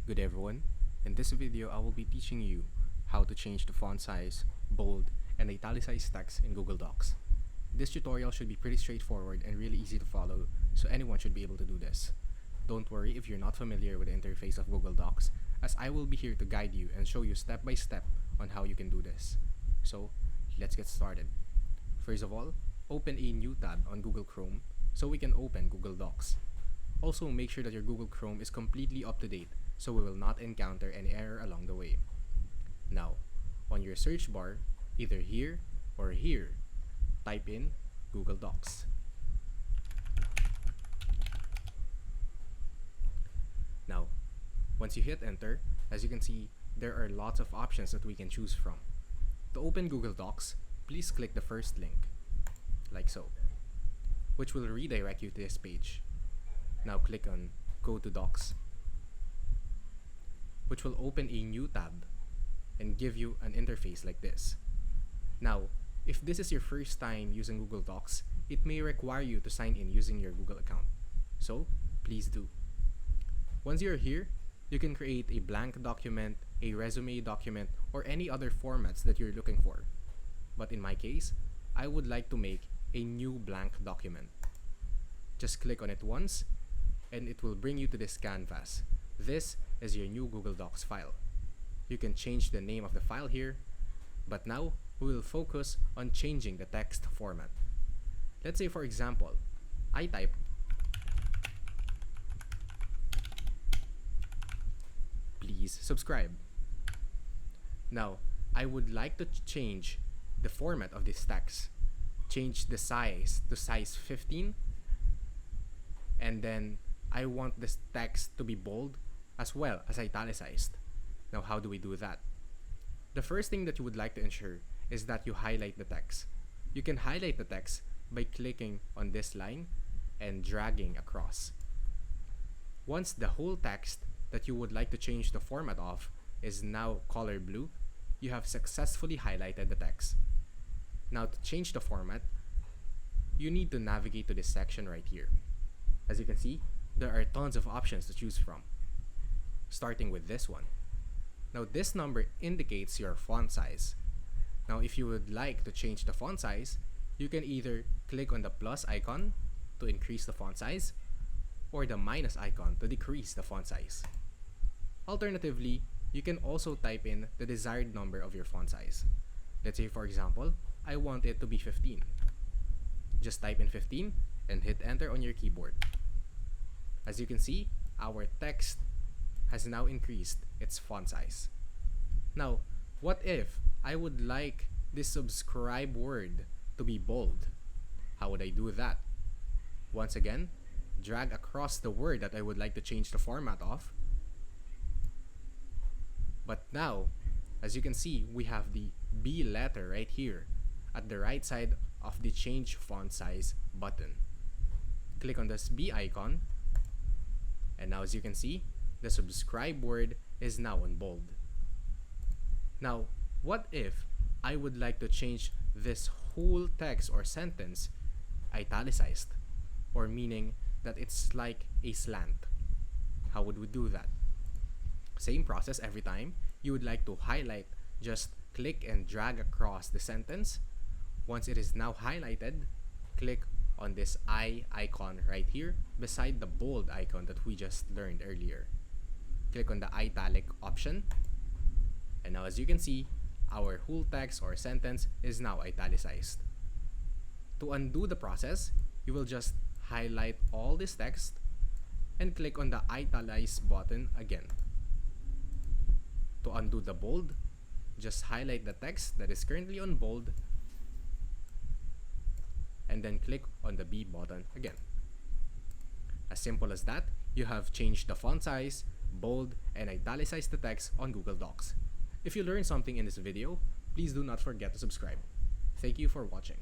Good everyone, in this video I will be teaching you how to change the font size, bold, and italicize text in Google Docs. This tutorial should be pretty straightforward and really easy to follow, so anyone should be able to do this. Don't worry if you're not familiar with the interface of Google Docs, as I will be here to guide you and show you step by step on how you can do this. So, let's get started. First of all, open a new tab on Google Chrome so we can open Google Docs. Also, make sure that your Google Chrome is completely up to date so we will not encounter any error along the way. Now, on your search bar, either here or here, type in Google Docs. Now, once you hit enter, as you can see, there are lots of options that we can choose from. To open Google Docs, please click the first link, like so, which will redirect you to this page. Now click on Go to Docs, which will open a new tab and give you an interface like this. Now, if this is your first time using Google Docs, it may require you to sign in using your Google account. So, please do. Once you're here, you can create a blank document, a resume document, or any other formats that you're looking for. But in my case, I would like to make a new blank document. Just click on it once, and it will bring you to this canvas. This is your new Google Docs file. You can change the name of the file here, but now we will focus on changing the text format. Let's say, for example, I type "Please subscribe." Now, I would like to change the format of this text. Change the size to size 15, and then I want this text to be bold as well as italicized. Now, how do we do that? The first thing that you would like to ensure is that you highlight the text. You can highlight the text by clicking on this line and dragging across. Once the whole text that you would like to change the format of is now color blue, you have successfully highlighted the text. Now, to change the format, you need to navigate to this section right here. As you can see, there are tons of options to choose from, starting with this one. Now, this number indicates your font size. Now, if you would like to change the font size, you can either click on the plus icon to increase the font size, or the minus icon to decrease the font size. Alternatively, you can also type in the desired number of your font size. Let's say, for example, I want it to be 15. Just type in 15 and hit enter on your keyboard. As you can see, our text has now increased its font size. Now, what if I would like this subscribe word to be bold? How would I do that? Once again, drag across the word that I would like to change the format of. But now, as you can see, we have the B letter right here at the right side of the change font size button. Click on this B icon, and now as you can see, the subscribe word is now in bold. Now, what if I would like to change this whole text or sentence italicized, or meaning that it's like a slant? How would we do that? Same process every time. You would like to highlight, just click and drag across the sentence. Once it is now highlighted, click on this I icon right here beside the bold icon that we just learned earlier. Click on the italic option, and now as you can see, our whole text or sentence is now italicized. To undo the process, you will just highlight all this text and click on the Italize button again. To undo the bold, just highlight the text that is currently on bold and then click on the B button again. As simple as that, you have changed the font size, bold, and italicized the text on Google Docs. If you learned something in this video, please do not forget to subscribe. Thank you for watching.